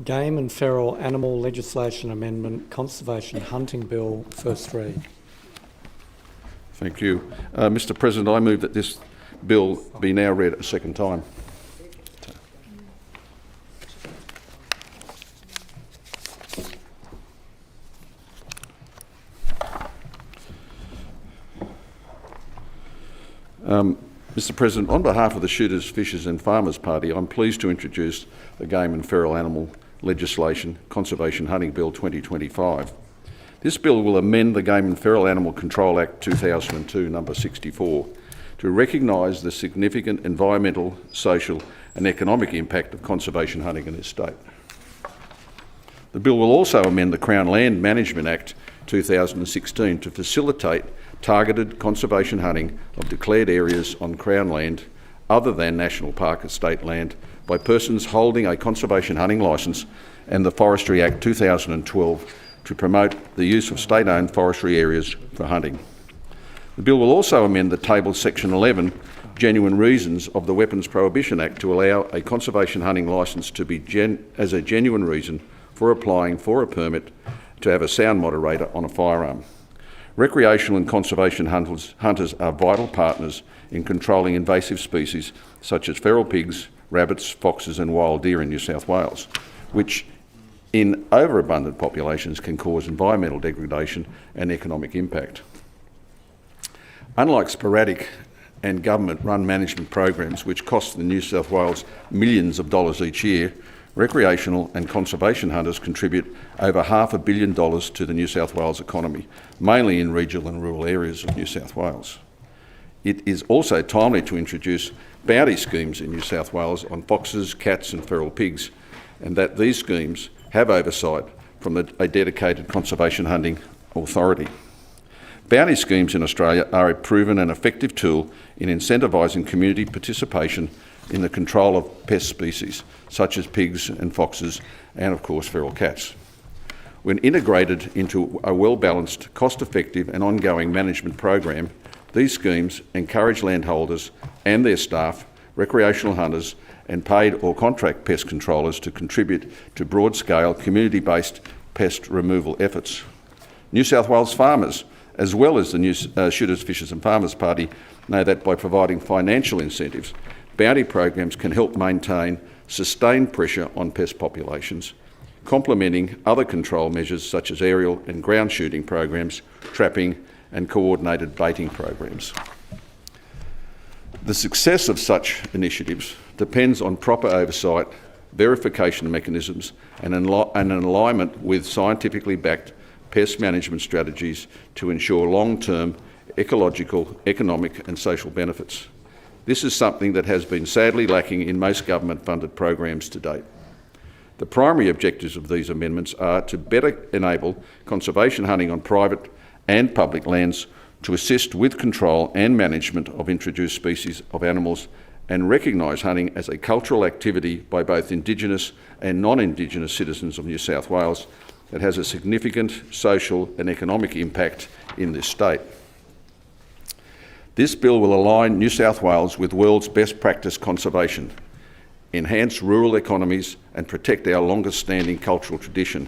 Game and Feral Animal Legislation Amendment Conservation Hunting Bill, first read. Thank you. Mr President, I move that this bill be now read a second time. Mr President, on behalf of the Shooters, Fishers and Farmers Party, I'm pleased to introduce the Game and Feral Animal Legislation Conservation Hunting Bill 2025. This bill will amend the Game and Feral Animal Control Act 2002, number 64, to recognise the significant environmental, social and economic impact of conservation hunting in this state. The bill will also amend the Crown Land Management Act 2016 to facilitate targeted conservation hunting of declared areas on Crown land other than National Park estate land by persons holding a conservation hunting licence, and the Forestry Act 2012 to promote the use of state-owned forestry areas for hunting. The bill will also amend the tabled Section 11 genuine reasons of the Weapons Prohibition Act to allow a conservation hunting licence to be as a genuine reason for applying for a permit to have a sound moderator on a firearm. Recreational and conservation hunters are vital partners in controlling invasive species such as feral pigs, rabbits, foxes and wild deer in New South Wales, which in overabundant populations can cause environmental degradation and economic impact. Unlike sporadic and government-run management programs which cost the New South Wales millions of dollars each year, recreational and conservation hunters contribute over $500 million to the New South Wales economy, mainly in regional and rural areas of New South Wales. It is also timely to introduce bounty schemes in New South Wales on foxes, cats and feral pigs, and that these schemes have oversight from a dedicated conservation hunting authority. Bounty schemes in Australia are a proven and effective tool in incentivising community participation in the control of pest species, such as pigs and foxes, and of course feral cats. When integrated into a well-balanced, cost-effective and ongoing management program, these schemes encourage landholders and their staff, recreational hunters and paid or contract pest controllers to contribute to broad-scale, community-based pest removal efforts. New South Wales farmers, as well as the Shooters, Fishers and Farmers Party, know that by providing financial incentives, bounty programs can help maintain sustained pressure on pest populations, complementing other control measures such as aerial and ground shooting programs, trapping and coordinated baiting programs. The success of such initiatives depends on proper oversight, verification mechanisms and an alignment with scientifically backed pest management strategies to ensure long-term ecological, economic and social benefits. This is something that has been sadly lacking in most government-funded programs to date. The primary objectives of these amendments are to better enable conservation hunting on private and public lands, to assist with control and management of introduced species of animals, and recognise hunting as a cultural activity by both Indigenous and non-Indigenous citizens of New South Wales that has a significant social and economic impact in this state. This bill will align New South Wales with world's best practice conservation, enhance rural economies and protect our longest standing cultural tradition,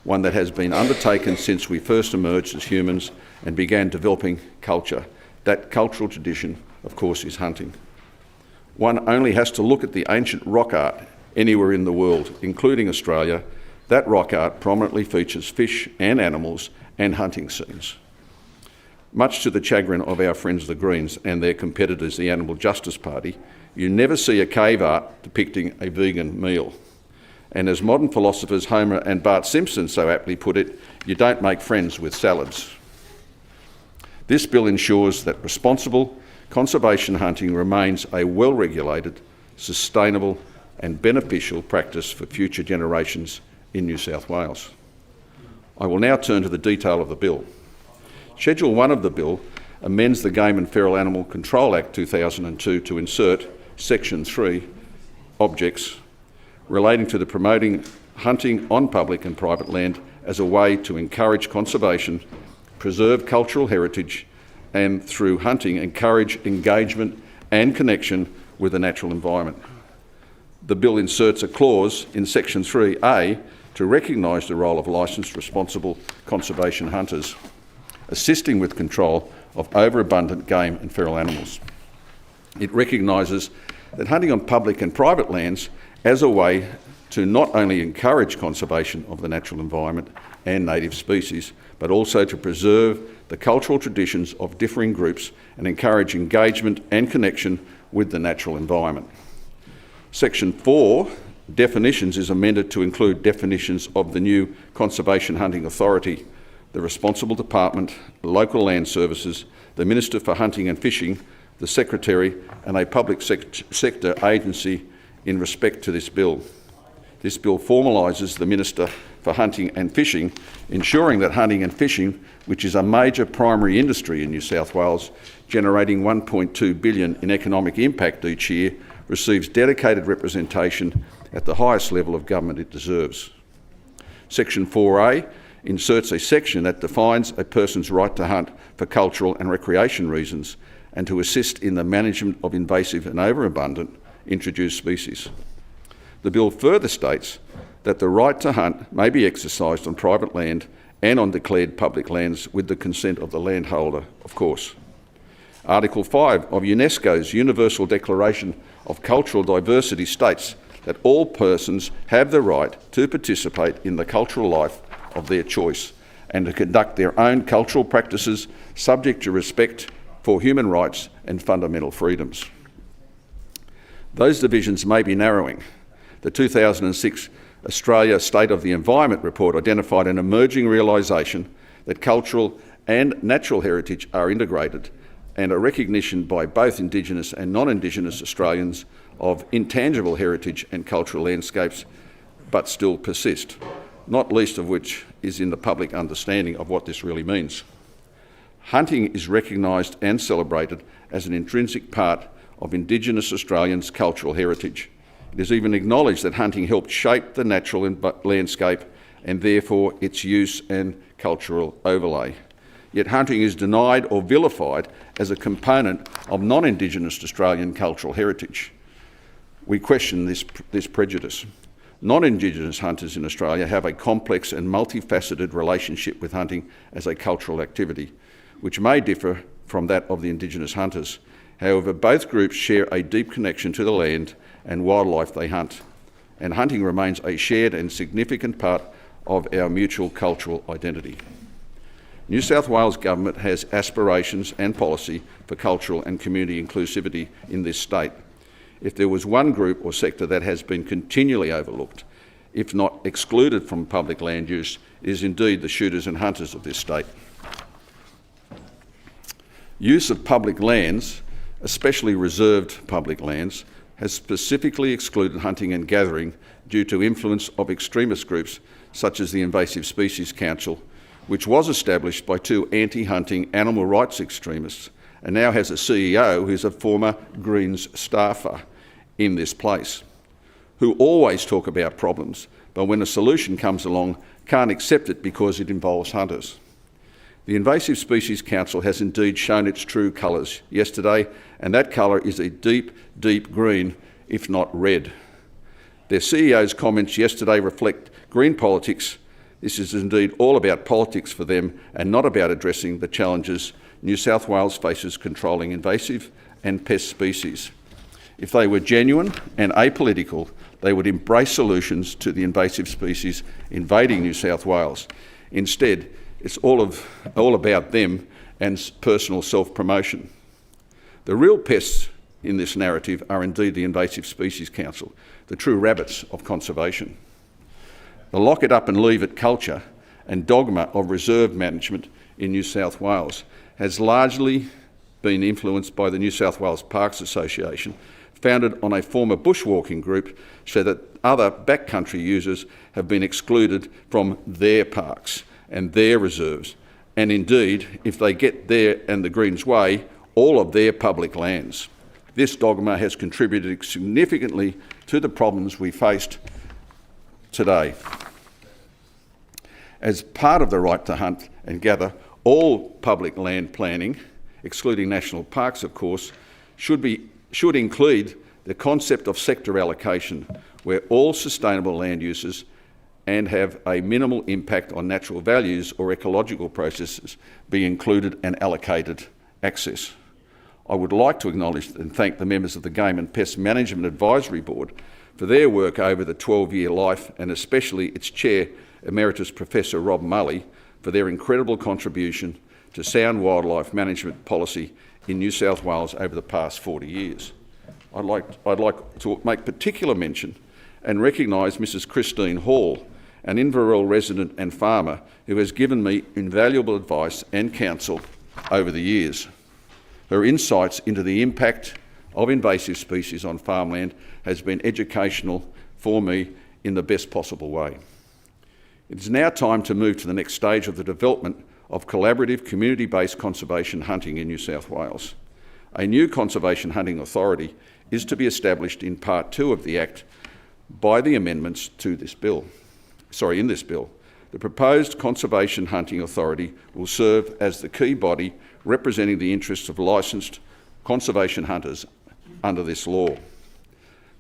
one that has been undertaken since we first emerged as humans and began developing culture. That cultural tradition, of course, is hunting. One only has to look at the ancient rock art anywhere in the world, including Australia. That rock art prominently features fish and animals and hunting scenes. Much to the chagrin of our friends the Greens and their competitors, the Animal Justice Party, you never see a cave art depicting a vegan meal. And as modern philosophers Homer and Bart Simpson so aptly put it, you don't make friends with salads. This bill ensures that responsible conservation hunting remains a well-regulated, sustainable and beneficial practice for future generations in New South Wales. I will now turn to the detail of the bill. Schedule 1 of the bill amends the Game and Feral Animal Control Act 2002 to insert Section 3, objects relating to the promoting hunting on public and private land as a way to encourage conservation, preserve cultural heritage, and through hunting encourage engagement and connection with the natural environment. the bill inserts a clause in section 3A to recognise the role of licensed responsible conservation hunters, assisting with control of overabundant game and feral animals. It recognises that hunting on public and private lands as a way to not only encourage conservation of the natural environment and native species, but also to preserve the cultural traditions of differing groups and encourage engagement and connection with the natural environment. Section 4, definitions, is amended to include definitions of the new Conservation Hunting Authority, the responsible department, local land services, the Minister for Hunting and Fishing, the Secretary and a public sector agency in respect to this bill. This bill formalises the Minister for Hunting and Fishing, ensuring that hunting and fishing, which is a major primary industry in New South Wales, generating $1.2 billion in economic impact each year, receives dedicated representation at the highest level of government it deserves. Section 4A inserts a section that defines a person's right to hunt for cultural and recreation reasons and to assist in the management of invasive and overabundant introduced species. The bill further states that the right to hunt may be exercised on private land and on declared public lands with the consent of the landholder, of course. Article 5 of UNESCO's Universal Declaration of Cultural Diversity states that all persons have the right to participate in the cultural life of their choice and to conduct their own cultural practices subject to respect for human rights and fundamental freedoms. Those divisions may be narrowing. The 2006 Australia State of the Environment report identified an emerging realisation that cultural and natural heritage are integrated, and a recognition by both Indigenous and non-Indigenous Australians of intangible heritage and cultural landscapes, but still persist, not least of which is in the public understanding of what this really means. Hunting is recognised and celebrated as an intrinsic part of Indigenous Australians' cultural heritage. It is even acknowledged that hunting helped shape the natural landscape and therefore its use and cultural overlay. Yet hunting is denied or vilified as a component of non-Indigenous Australian cultural heritage. We question this prejudice. Non-Indigenous hunters in Australia have a complex and multifaceted relationship with hunting as a cultural activity, which may differ from that of the Indigenous hunters. However, both groups share a deep connection to the land and wildlife they hunt, and hunting remains a shared and significant part of our mutual cultural identity. New South Wales Government has aspirations and policy for cultural and community inclusivity in this state. If there was one group or sector that has been continually overlooked, if not excluded from public land use, it is indeed the shooters and hunters of this state. Use of public lands, especially reserved public lands, has specifically excluded hunting and gathering due to influence of extremist groups such as the Invasive Species Council, which was established by two anti-hunting animal rights extremists and now has a CEO who's a former Greens staffer in this place, who always talk about problems, but when a solution comes along, can't accept it because it involves hunters. The Invasive Species Council has indeed shown its true colours yesterday, and that colour is a deep, deep green, if not red. Their CEO's comments yesterday reflect green politics. This is indeed all about politics for them and not about addressing the challenges New South Wales faces controlling invasive and pest species. If they were genuine and apolitical, they would embrace solutions to the invasive species invading New South Wales. Instead, it's all about them and personal self-promotion. The real pests in this narrative are indeed the Invasive Species Council, the true rabbits of conservation. The lock it up and leave it culture and dogma of reserve management in New South Wales has largely been influenced by the New South Wales Parks Association, founded on a former bushwalking group, so that other backcountry users have been excluded from their parks and their reserves, and indeed, if they get their and the Greens' way, all of their public lands. This dogma has contributed significantly to the problems we faced today. As part of the right to hunt and gather, all public land planning, excluding national parks of course, should include the concept of sector allocation, where all sustainable land uses and have a minimal impact on natural values or ecological processes be included and allocated access. I would like to acknowledge and thank the members of the Game and Pest Management Advisory Board for their work over the 12-year life, and especially its chair, Emeritus Professor Rob Mulley, for their incredible contribution to sound wildlife management policy in New South Wales over the past 40 years. I'd like to make particular mention and recognise Mrs Christine Hall, an Inverell resident and farmer who has given me invaluable advice and counsel over the years. Her insights into the impact of invasive species on farmland has been educational for me in the best possible way. It is now time to move to the next stage of the development of collaborative community-based conservation hunting in New South Wales. A new conservation hunting authority is to be established in Part 2 of the Act by the amendments to this bill. In this bill. The proposed Conservation Hunting Authority will serve as the key body representing the interests of licensed conservation hunters under this law.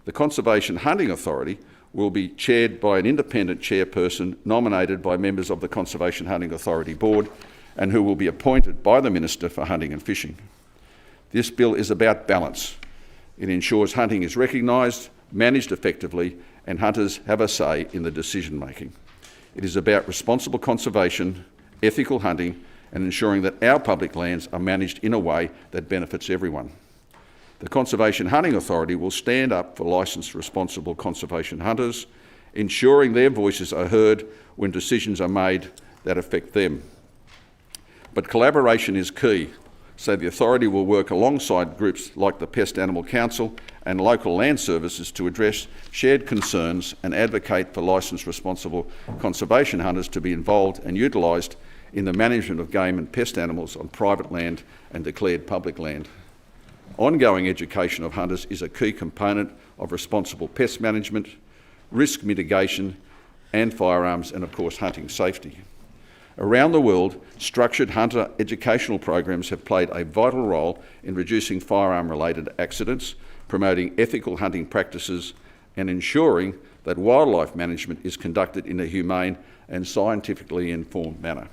The Conservation Hunting Authority will be chaired by an independent chairperson nominated by members of the Conservation Hunting Authority Board and who will be appointed by the Minister for Hunting and Fishing. This bill is about balance. It ensures hunting is recognised, managed effectively, and hunters have a say in the decision making. It is about responsible conservation, ethical hunting, and ensuring that our public lands are managed in a way that benefits everyone. The Conservation Hunting Authority will stand up for licensed responsible conservation hunters, ensuring their voices are heard when decisions are made that affect them. But collaboration is key, so the authority will work alongside groups like the Pest Animal Council and local land services to address shared concerns and advocate for licensed responsible conservation hunters to be involved and utilised in the management of game and pest animals on private land and declared public land. Ongoing education of hunters is a key component of responsible pest management, risk mitigation and firearms, and of course hunting safety. Around the world, structured hunter educational programs have played a vital role in reducing firearm-related accidents, promoting ethical hunting practices and ensuring that wildlife management is conducted in a humane and scientifically informed manner.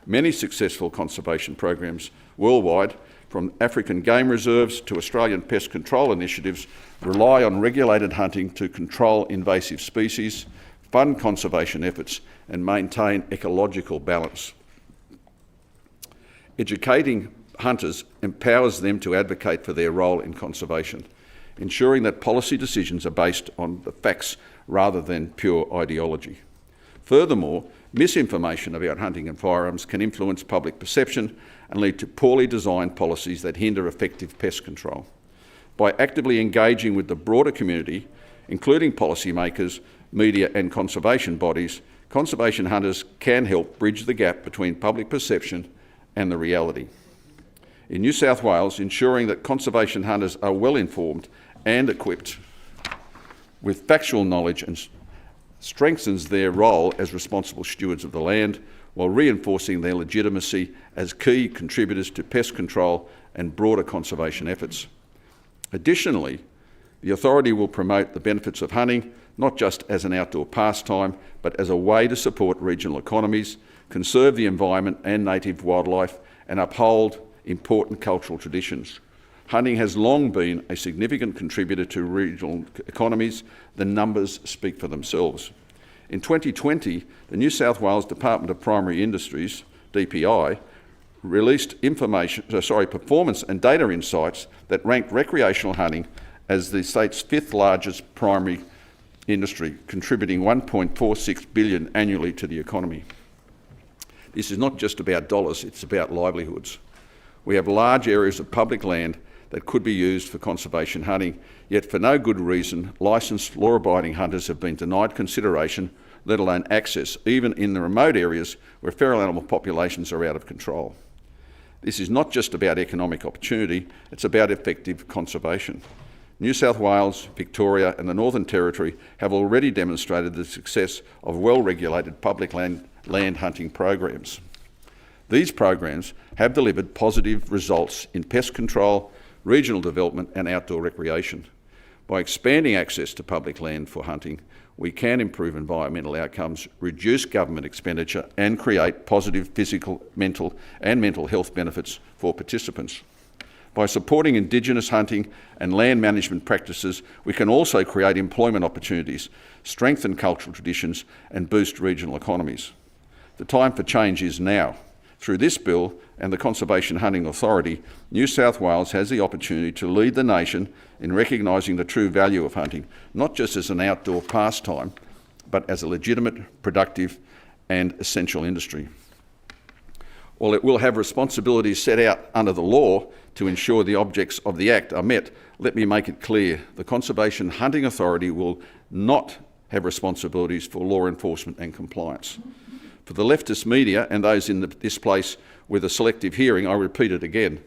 Many successful conservation programs worldwide, from African game reserves to Australian pest control initiatives, rely on regulated hunting to control invasive species, fund conservation efforts and maintain ecological balance. Educating hunters empowers them to advocate for their role in conservation, ensuring that policy decisions are based on the facts rather than pure ideology. Furthermore, misinformation about hunting and firearms can influence public perception and lead to poorly designed policies that hinder effective pest control. By actively engaging with the broader community, including policymakers, media and conservation bodies, conservation hunters can help bridge the gap between public perception and the reality. In New South Wales, ensuring that conservation hunters are well informed and equipped with factual knowledge and strengthens their role as responsible stewards of the land, while reinforcing their legitimacy as key contributors to pest control and broader conservation efforts. Additionally, the authority will promote the benefits of hunting, not just as an outdoor pastime, but as a way to support regional economies, conserve the environment and native wildlife, and uphold important cultural traditions. Hunting has long been a significant contributor to regional economies. The numbers speak for themselves. In 2020, the New South Wales Department of Primary Industries, DPI, released performance and data insights that ranked recreational hunting as the state's fifth largest primary industry, contributing $1.46 billion annually to the economy. This is not just about dollars, it's about livelihoods. We have large areas of public land that could be used for conservation hunting, yet for no good reason, licensed law-abiding hunters have been denied consideration, let alone access, even in the remote areas where feral animal populations are out of control. This is not just about economic opportunity, it's about effective conservation. New South Wales, Victoria and the Northern Territory have already demonstrated the success of well-regulated public land hunting programs. These programs have delivered positive results in pest control, regional development and outdoor recreation. By expanding access to public land for hunting, we can improve environmental outcomes, reduce government expenditure and create positive physical, mental health benefits for participants. By supporting Indigenous hunting and land management practices, we can also create employment opportunities, strengthen cultural traditions and boost regional economies. The time for change is now. Through this bill and the Conservation Hunting Authority, New South Wales has the opportunity to lead the nation in recognising the true value of hunting, not just as an outdoor pastime, but as a legitimate, productive and essential industry. While it will have responsibilities set out under the law to ensure the objects of the Act are met, let me make it clear, the Conservation Hunting Authority will not have responsibilities for law enforcement and compliance. For the leftist media and those in this place with a selective hearing, I repeat it again,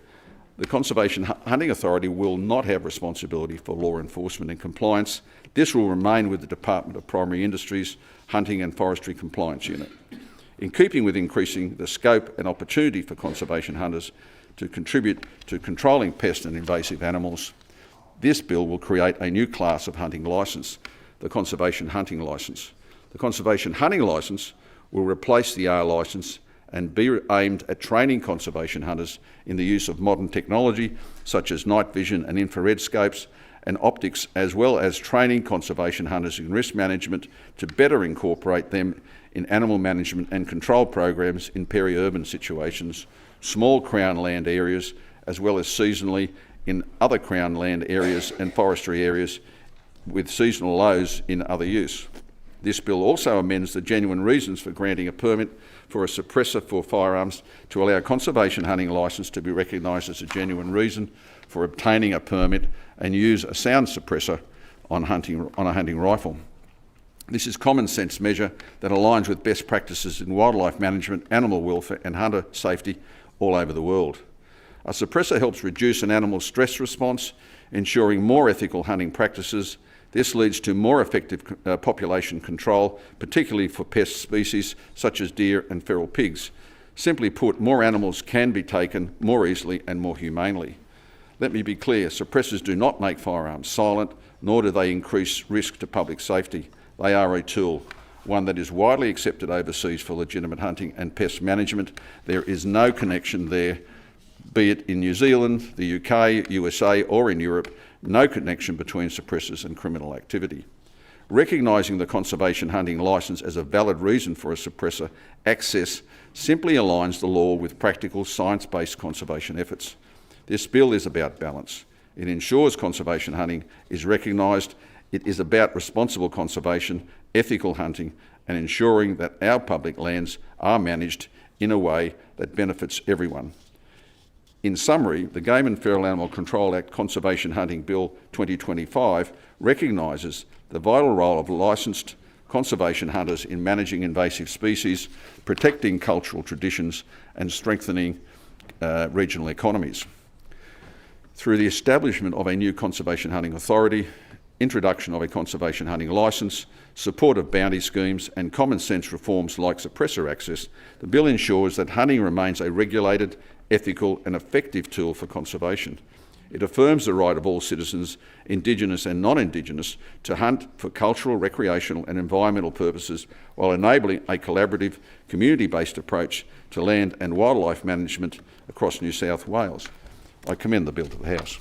the Conservation Hunting Authority will not have responsibility for law enforcement and compliance. This will remain with the Department of Primary Industries, Hunting and Forestry Compliance Unit. In keeping with increasing the scope and opportunity for conservation hunters to contribute to controlling pest and invasive animals, this bill will create a new class of hunting licence, the Conservation Hunting Licence. The Conservation Hunting Licence will replace the R licence and be aimed at training conservation hunters in the use of modern technology such as night vision and infrared scopes and optics, as well as training conservation hunters in risk management to better incorporate them in animal management and control programs in peri-urban situations, small Crown land areas, as well as seasonally in other Crown land areas and forestry areas with seasonal lows in other use. This bill also amends the genuine reasons for granting a permit for a suppressor for firearms to allow conservation hunting licence to be recognised as a genuine reason for obtaining a permit and use a sound suppressor on a hunting rifle. This is a common sense measure that aligns with best practices in wildlife management, animal welfare and hunter safety all over the world. A suppressor helps reduce an animal's stress response, ensuring more ethical hunting practices. This leads to more effective population control, particularly for pest species such as deer and feral pigs. Simply put, more animals can be taken more easily and more humanely. Let me be clear, suppressors do not make firearms silent, nor do they increase risk to public safety. They are a tool, one that is widely accepted overseas for legitimate hunting and pest management. There is no connection there, be it in New Zealand, the UK, USA or in Europe, no connection between suppressors and criminal activity. Recognising the conservation hunting licence as a valid reason for a suppressor access simply aligns the law with practical science-based conservation efforts. This bill is about balance. It ensures conservation hunting is recognised. It is about responsible conservation, ethical hunting and ensuring that our public lands are managed in a way that benefits everyone. In summary, the Game and Feral Animal Control Act Conservation Hunting Bill 2025 recognises the vital role of licensed conservation hunters in managing invasive species, protecting cultural traditions and strengthening regional economies. Through the establishment of a new Conservation Hunting Authority, introduction of a conservation hunting licence, support of bounty schemes and common sense reforms like suppressor access, the bill ensures that hunting remains a regulated, ethical and effective tool for conservation. It affirms the right of all citizens, Indigenous and non-Indigenous, to hunt for cultural, recreational and environmental purposes while enabling a collaborative, community-based approach to land and wildlife management across New South Wales. I commend the bill to the House.